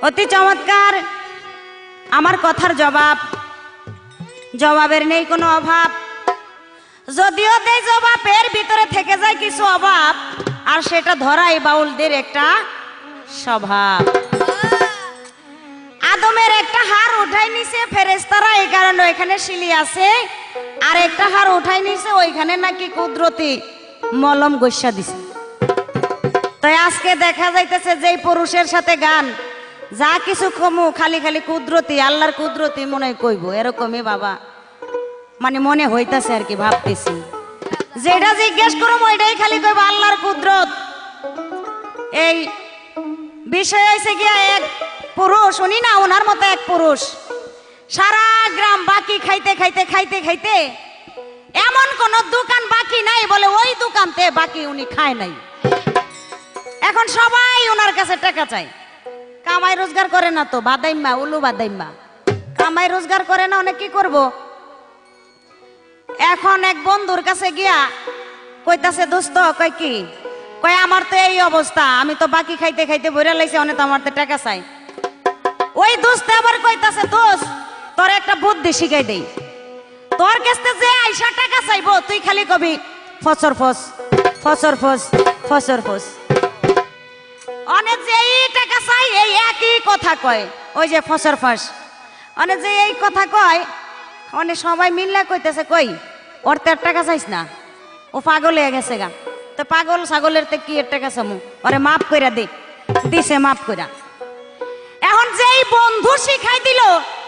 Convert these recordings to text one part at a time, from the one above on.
অতি চমৎকার। আমার কথার জবাবের নেই কোনো অভাব, যদিও দেই জবাবের ভিতরে থেকে যায় কিছু অভাব, আর সেটা ধরাই বাউলদের একটা স্বভাব। আদমের একটা হাড় উঠাই নিছে ফেরেশতারা, এই কারণে ওইখানে শিলি আছে, আর একটা হাড় উঠাই নিছে ওইখানে নাকি কুদরতি মলম গস্যা দিছে। তাই আজকে দেখা যাইতেছে যেই পুরুষের সাথে গান, যা কিছু কমু খালি খালি কুদরতি, আল্লাহর কুদরতি মনে কইব, এরকমই বাবা মানে মনে হইতাছে আর কি, ভাবতেছি যেটা জিজ্ঞেস করো ওইটাই খালি কইব আল্লাহর কুদরত। এই বিষয় হয়েছে গিয়া এক পুরুষ, উনি না ওনার মতো এক পুরুষ সারা গ্রাম বাকি খাইতে খাইতে খাইতে খাইতে এমন কোন দোকান বাকি নাই বলে ওই দোকানতে বাকি উনি খায় নাই। এখন সবাই ওনার কাছে টাকা চাই, কামাই রোজগার করে না তো, বাদাইম্মা উলু বাদাইম্মা কামাই রোজগার করে না, অনেক কি করব। এখন এক বন্ধুর কাছে গিয়া কইতাছে দোস্ত, কয় কি, কয় আমার তো এই অবস্থা, আমি তো বাকি খাইতে খাইতে বইরা লাইছি, অনেক তো আমার তো টাকা চাই। ওই দোস্ত আবার কইতাছে দোস্ত তোর একটা বুদ্ধি শিখাই দেই, তোর কাছে যে আইসা টাকা চাইবো তুই খালি কবি ফসর ফস ফসর ফস ফসর ফস, অনেক যে এই টাকা চাই এই একই কথা কয়, ওই যে ফসর ফস, অনেক যে এই কথা কয়, অনেক সবাই মিললে কইতেছে কই ওর তো টাকা চাইস না, ও পাগল হয়ে গেছে গা। তো পাগল ছাগলের তে কি এর টাকা চামু, ওরে মাফ কইরা দে, দিছে মাফ কইরা। এখন যেই বন্ধু শিখাই দিল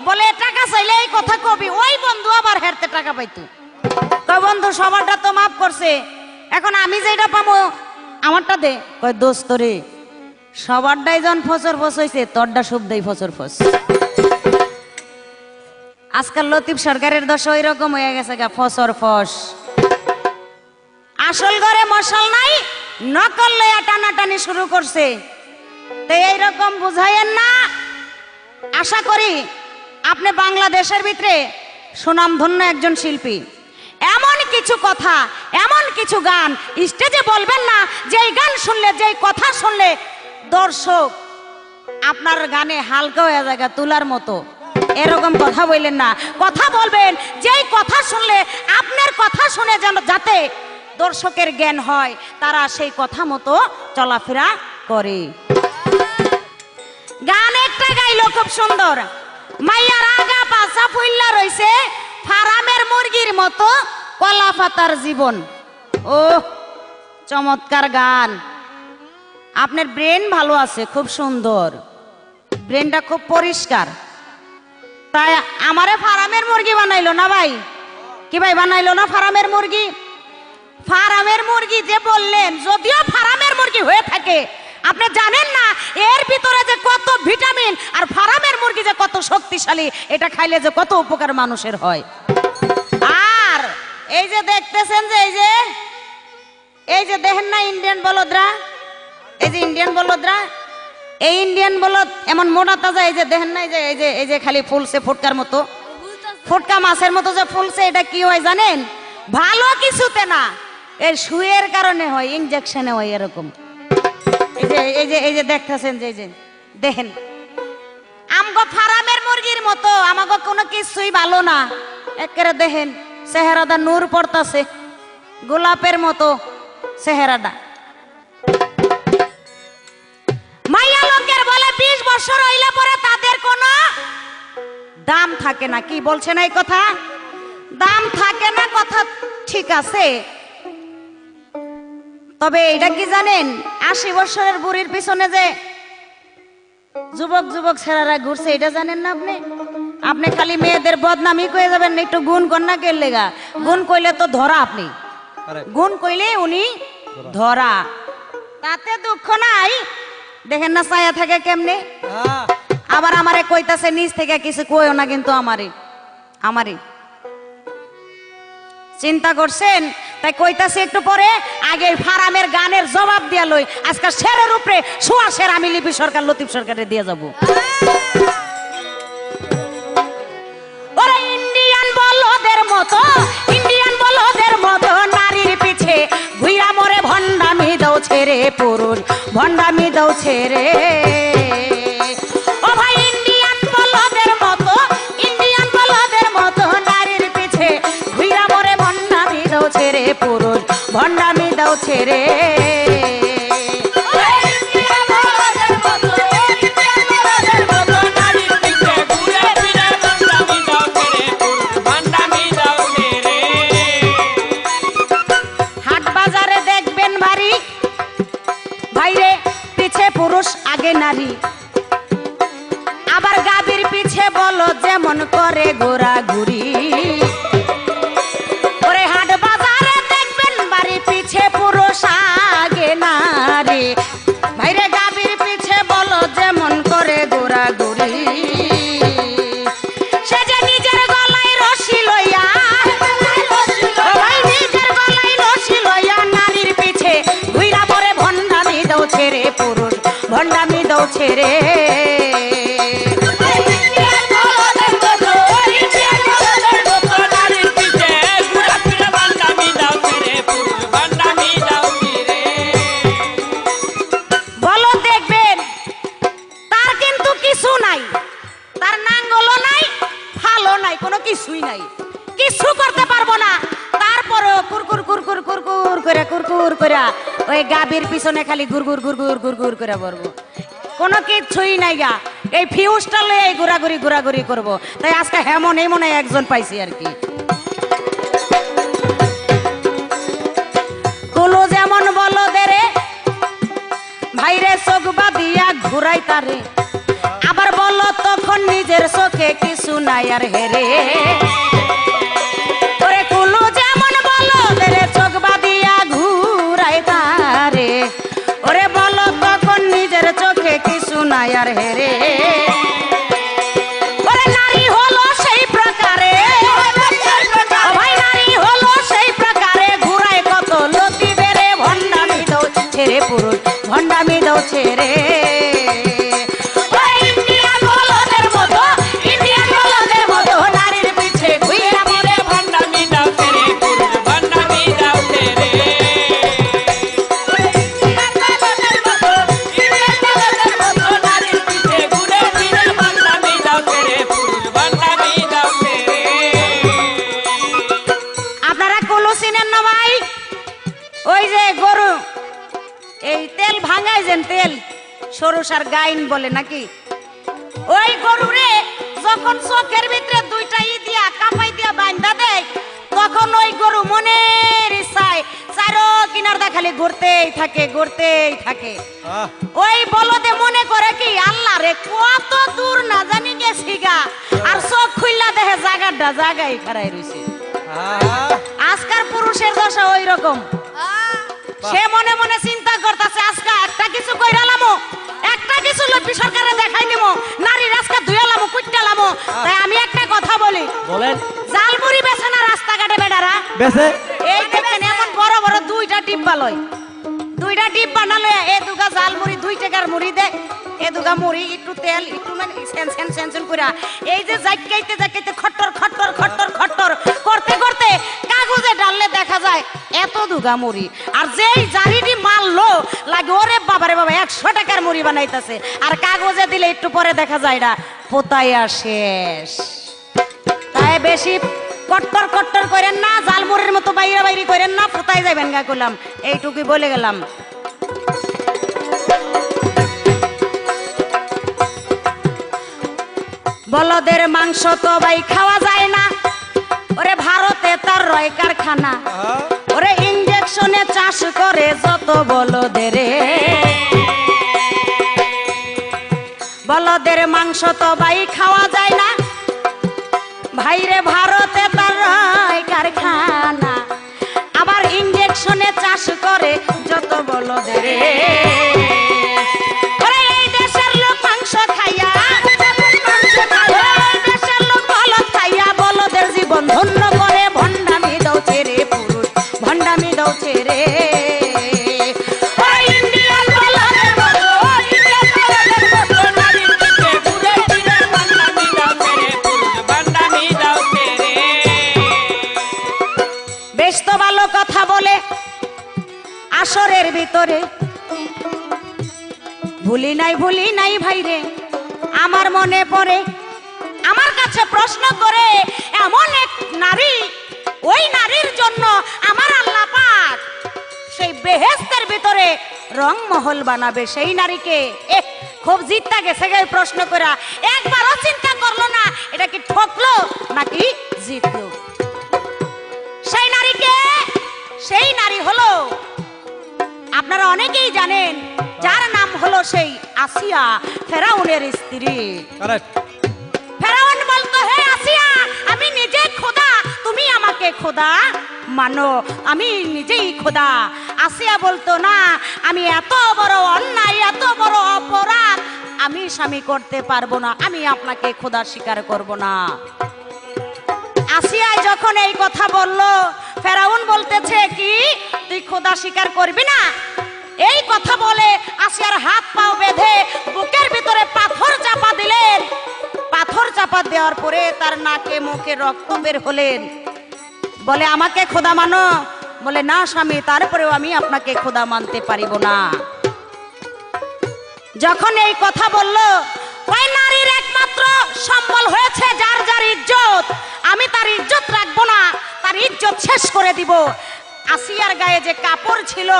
বলে টাকা চাইলে এই কথা কবি, ওই বন্ধু আবার হেরতে টাকা পাইতো। কয় বন্ধু সবারটা তো মাফ করছে, এখন আমি যেটা পাবো আমারটা দে। কয় দোস্ত রে সবারটাই যখন ফসর ফস হয়েছে তোরটা শুভদাই ফসর ফস। আজকাল লতিফ সরকারের দশা ওই রকম হয়ে গেছে গা, ফসর ফস। আসল ঘরে মশাল নাই, নকল লইয়া টানাটানি শুরু করছে। তো এইরকম বুঝাইয়েন না। আশা করি আপনি বাংলাদেশের ভিতরে সুনামধন্য একজন শিল্পী, এমন কিছু কথা এমন কিছু গান স্টেজে বলবেন না যেই গান শুনলে যেই কথা শুনলে দর্শক আপনার গানে হালকা হয়ে যায় তুলার মতো, এরকম কথা বললেন না। কথা বলবেন যেই কথা শুনলে আপনার কথা শুনে যেন যাতে দর্শকের জ্ঞান হয়, তারা সেই কথা মতো চলাফেরা করে। গান একটা গাইলো খুব সুন্দর, মাইয়ার আগা পাছা ফুল্লা রইছে ফারামের মুরগির মতো কলা পাতার জীবন। ও চমৎকার গান, আপনার ব্রেন ভালো আছে, খুব সুন্দর, ব্রেনটা খুব পরিষ্কার। তাই আমারে ফারামের মুরগি বানাইলো না ভাই, কি ভাই বানাইলো না ফারামের মুরগি? ফারামের মুরগি যে বললেন, যদিও ফারামের মুরগি হয়ে থাকে আপনি জানেন না এর ভিতরে যে কত ভিটামিন, আর ফারামের মুরগি যে কত শক্তিশালী, এটা খাইলে যে কত উপকার মানুষের হয়। আর এই যে দেখতেছেন যে এই যে দেখেন না ইন্ডিয়ান বলদরা, এই যে ইন্ডিয়ান বলদরা, এই ইন্ডিয়ান বলদ এমন মোটা তাজা, এই যে দেখেন না এই যে খালি ফুলছে ফুটকার মতো, ফুটকা মাছের মতো যে ফুলছে, এটা কি হয় জানেন? ভালো কিছুতে না, এর সুয়ের কারণে হয়, ইনজেকশনে হয় এরকম। এই যে দেখতেছেন যে দেখেন আমগো ফারামের মুরগির মতো, আমাগো কোনো কিছুই ভালো না। একেবারে দেখেন চেহারাটা নূর পড়তাছে, গোলাপের মতো চেহারাটা। মাইয়া লোকের বলে 20 বছর হইলে পরে তাদের কোনো দাম থাকে না। কি বলছেন এই কথা? দাম থাকে না, কথা ঠিক আছে। তবে এটা কি জানেন, 80 বছরের বুড়ির পিছনে যে যুবক ছেলেরা ঘুরছে, এটা জানেন না আপনি? আপনি খালি মেয়েদের বদনামি কয়ে যাবেন, একটু গুণ কন্যা কে লেগা, গুণ কইলে তো ধরা, আপনি গুণ কইলে উনি ধরা, তাতে দুঃখ নাই। দেখেন না ছায়া থাকে কেমনে। আবার আমারে কইতাছে নিজ থেকে কিছু কইও না, কিন্তু আমারই চিন্তা করছেন, তাই কইতাছে একটু পরে আগে ফারামের গানের জবাব দিয়া লই। আজকাল শেরের উপরে সোয়া শের আমি লিপি সরকার লতিফ সরকারে দিয়ে যাব। ওরে ইন্ডিয়ান বলদের মতো নারীর পিছে ঘুইরা মরে ভণ্ডামি দাও ছেড়ে, পুরুষ ভণ্ডামি দাও ছেড়ে। ও ভণ্ডামি দাও ছেড়ে। হাট বাজারে দেখবেন ভারী ভাইরে পিছে পুরুষ আগে নারী, আবার গাভীর পিছে বলো যেমন করে ঘোরাঘুরি। ওরে হাট বাজারে দেখবেন বাড়ি পিছে পুরুষ আগে নারী, ভাইরে গাভীর পিছে বলো যেমন করে ঘোরাঘুরি। সে যে নিজের গলায় রশি লইয়া, ভাই নিজের গলায় রশি লইয়া নারীর পিছে ঘুইরা পরে ভণ্ডামি দাও ছেড়ে পুরুষ ভণ্ডামি দাও ছেড়ে। কিছুই নাই, কিছু করতে পারবো না, তারপরও কুরকুর কুরকুর কুরকুর করে কুরকুর করে ওই গাভীর পিছনে খালি গুরগুর গুরগুর গুরগুর করে বলবো, কোনো কিছুই নাই গা। এই ফিউজটা লয়ে এই ঘোরাঘুরি ঘোরাঘুরি করবো। তাই আজকে হেমন এই মনে একজন পাইছি আর কি। কুলো যেমন বলো দেরে ভাইরে চোখ বাঁধিয়া ঘুরাই তারে, আবার বলো তখন নিজের চোখে কিছু নাই আর হেরে। ওরে কুলু যেমন বলো দেরে চোখ বাঁধিয়া ঘুরাই তারে, ওরে বলো তখন নিজের চোখে কিছু নাই আর হেরে। ওরে নারী হলো সেই প্রকারে, ভাই নারী হলো সেই প্রকারে ঘুরায় কত লতি বেড়ে ভণ্ডামি দাও ছেড়ে পুরুষ ভণ্ডামি দাও ছেড়ে। তেল সরষার গাইন বলে নাকি, ওই গরুরে যখন চোখের ভিতরে দুইটা ই দিয়া কাপাই দিয়া বান্ধা দেয়, তখন ওই গরু মনের ইচ্ছায় চারো কিনার দা খালি ঘুরতেই থাকে ঘুরতেই থাকে। ওই বলদে মনে করে কি আল্লাহ রে কত দূর না জানি গেছি গা, আর চোখ খুললা দেখে জায়গাটা জায়গায় খাড়াই রইছে। আজকার পুরুষের দশা ওই রকম, সে মনে মনে চিন্তা করতেছে আজকে একটা কিছু কইরালামো, একটা কিছু লপি সরকারে দেখাই দিব, নারী রাস্তা ধুয়ালামো কুইটালামো। তাই আমি একটা কথা বলি, বলেন জালমুড়ি বেচে না রাস্তাঘাটে বেডারা বেচে? এই দেখেন এমন বড় বড় দুইটা ডিব্বা লয়, দুইটা ডিব্বা না লয় এ দুগা জালমুড়ি 2 টাকার মুড়ি দেয়, এ দুগা মুড়ি একটু তেল একটু মানে সেন সেন সেন সেন কইরা এই যে জাইকাইতে জাইকাইতে খট্টর খট্টর খট্টর খট্টর করতে করতে কাগজে ডাললে দেখা যায় এত দুগা মুড়ি। আর যেই জারিডি মারলো লাগে ওরে বাবারে বাবা 100 টাকার মুড়ি বানাইতেছে, আর কাগজে দিলে একটু পরে দেখা যায় এটা পোতাইয়া শেষ। তাই বেশি কট্টর কট্টর করেন না, জালমুড়ির মতো বাইরা বাইরি করেন না, পোতাই যাবেন গা কইলাম, এইটুকুই বলে গেলাম। বলদের মাংস তো ভাই খাওয়া যায় না, ওরে ভারতে তার রয় কারখানা, ওরে ইনজেকশনে চাষ করে যত বলদের, বলদের মাংস তো ভাই খাওয়া যায় না, ভাইরে ভারতে তার রয় কারখানা, আবার ইনজেকশনে চাষ করে যত বলদের। ওরে এই দেশের লোক মাংস খাইয়া, দেশের লোক বলদ খাইয়া বলদের জীবন ধন্য করে ভণ্ডামি দাও ছেড়ে পুরুষ ভণ্ডামি দাও ছেড়ে। বেশ তো ভালো কথা বলে আসরের ভিতরে, ভুলি নাই ভাইরে আমার মনে পড়ে, আমার কাছে প্রশ্ন করে এমন এক নারী, ওই নারীর জন্য আমার আল্লাহ পাক সেই বেহেশতের ভিতরে রংমহল বানাবে সেই নারীকে। খুব জিতটা গেছে গে প্রশ্ন করা, একবারও চিন্তা করলো না এটা কি ঠকলো নাকি জিতলো। সেই নারীকে, সেই নারী হলো আপনারা অনেকেই জানেন, যার নাম হলো সেই আসিয়া, ফেরাউনের স্ত্রী। ফেরাউন বলতো, হে আসিয়া, আমি নিজে খোদা, তুমি আমাকে খোদা মানো, আমি নিজেই খোদা। আসিয়া বলতো, না, আমি এত বড় অন্যায়, এত বড় অপরাধ আমি স্বামী করতে পারবো না, আমি আপনাকে খোদা স্বীকার করব না। আসিয়া যখন এই কথা বলল, ফেরাউন বলতেছে কি, তুই খোদা স্বীকার করবি না? এই কথা বলে আসিয়ার হাত পাও বেঁধে বুকের ভিতরে পাথর চাপা দিলেন। পাথর চাপা দেওয়ার পরে তার নাকে মুখে রক্ত বের হলেন। বলে, আমাকে খোদা মানো? বলে, না স্বামী, তারপরেও আমি আপনাকে খোদা মানতে পারিব না। যখন এই কথা বলল, ওই নারীর একমাত্র সম্বল হয়েছে যার যার ইজ্জত, আমি তার ইজ্জত রাখবো না, তার ইজ্জত শেষ করে দিব। আসিয়ার গায়ে যে কাপড় ছিল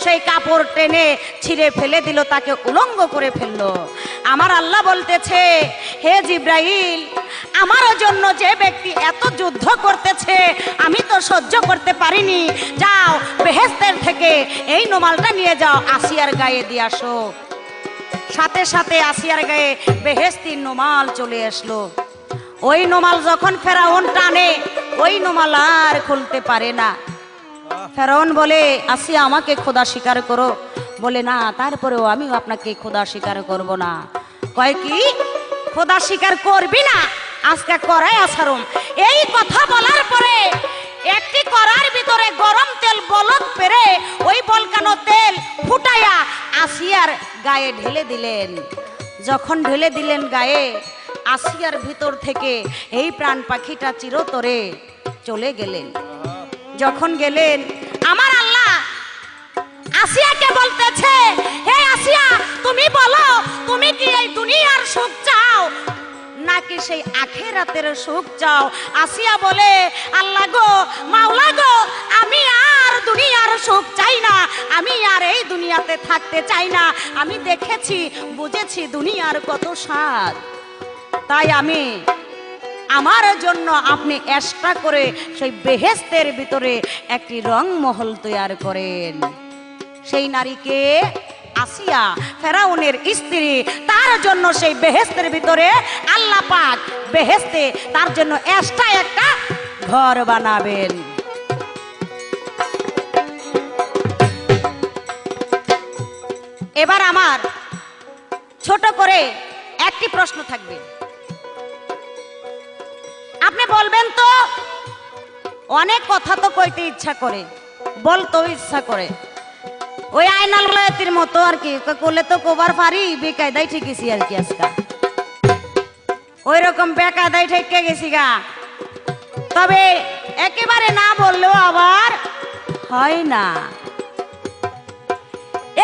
সেই কাপড় টেনে ছিঁড়ে ফেলে দিল, তাকে উলঙ্গ করে ফেললো। আমার আল্লাহ বলতেছে, হে জিব্রাইল, আমার জন্য যে ব্যক্তি এত যুদ্ধ করতেছে আমি তো সহ্য করতে পারিনি, যাও বেহেশতের থেকে এই নোমালটা নিয়ে যাও, আসিয়ার গায়ে দিয়ে আসো। সাথে সাথে আসিয়ার গায়ে বেহেশতির নোমাল চলে আসলো। ওই নোমাল যখন ফেরাউন টানে, ওই নোমাল আর খুলতে পারে না। ফেরাউন বলে, আসিয়া আমাকে খোদা স্বীকার করো। বলে, না, তারপরেও আমিও আপনাকে খোদা স্বীকার করব না। কয় কি, খোদা স্বীকার করবি না? আজকে করাই আসারুম। এই কথা বলার পরে একটি কড়ার ভিতরে গরম তেল বলক পেরে ওই বলকানো তেল ফুটাইয়া আসিয়ার গায়ে ঢেলে দিলেন। যখন ঢেলে দিলেন গায়ে, আসিয়ার ভিতর থেকে এই প্রাণ পাখিটা চিরতরে চলে গেলেন। যখন গেলেন, আমার আল্লাহ আসিয়াকে বলতেছে, হে আসিয়া, তুমি বলো, তুমি কি এই দুনিয়ার সুখ চাও নাকি সেই আখিরাতের সুখ চাও? আসিয়া বলে, আল্লাহ গো, মাওলা গো, আমি আর দুনিয়ার সুখ চাই না, আমি আর এই দুনিয়াতে থাকতে চাই না। আমি দেখেছি, বুঝেছি দুনিয়ার কত স্বাদ, তাই আমি আমার জন্য আপনি এক্সট্রা করে সেই বেহেশতের ভিতরে একটি রংমহল তৈরি করেন। সেই নারীকে আসিয়া, ফেরাউনের স্ত্রী, তার জন্য সেই বেহেশতের ভিতরে আল্লাহ পাক বেহেশতে তার জন্য এক্সট্রা একটা ঘর বানাবেন। এবার আমার ছোট করে একটি প্রশ্ন থাকবে, আপনি বলবেন তো, অনেক কথা তো কইতে ইচ্ছা করে, বলতেও ইচ্ছা করে, ওই আয়নাল বলায়তির মতো আর কি, করলে তো কোবার পারি, বেকায়দায় ঠেকেছি আর কি, আজকা ওই রকম বেকায়দায় ঠেকে গেছি গা। তবে একেবারে না বললেও আবার হয় না।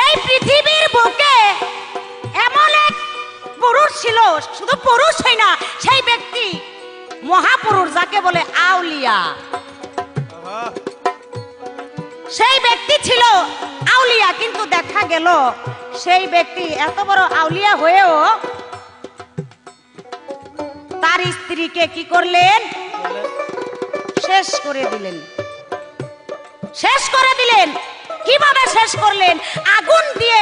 এই পৃথিবীর বুকে এমন এক পুরুষ ছিল, শুধু পুরুষই না, সেই ব্যক্তি মহাপুরুষ, যাকে বলে আউলিয়া। সেই ব্যক্তি ছিল আউলিয়া, কিন্তু দেখা গেল সেই ব্যক্তি এত বড় আউলিয়া হয়েও তার স্ত্রীকে কি করলেন? শেষ করে দিলেন। শেষ করে দিলেন। কিভাবে শেষ করলেন? আগুন দিয়ে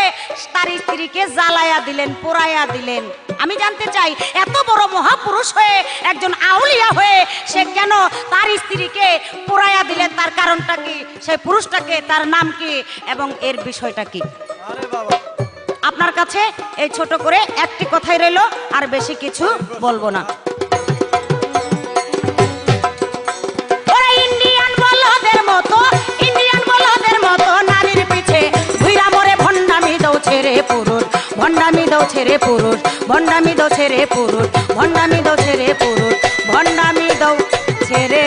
তার স্ত্রীকে জ্বালায়া দিলেন, পোড়াইয়া দিলেন। আমি জানতে চাই, এত বড় মহাপুরুষ হয়ে, একজন আউলিয়া হয়ে সে কেন তার স্ত্রীকে পোড়াইয়া দিলেন? তার কারণটা কি? সেই পুরুষটাকে, তার নাম কি এবং এর বিষয়টা কি? আপনার কাছে এই ছোট করে একটি কথাই রইল, আর বেশি কিছু বলবো না। ইন্ডিয়ান বলদের মতো, ইন্ডিয়ান বলদের মতো নারীর পিছে ঘুরা মরে ভণ্ডামি দাও ছেড়ে পুরুষ, ভণ্ডামি দাও ছেড়ে পুরুষ, ভণ্ডামি দাও ছেড়ে পুরুষ, ভণ্ডামি দাও ছেড়ে পুরুষ, ভণ্ডামি দাও ছেড়ে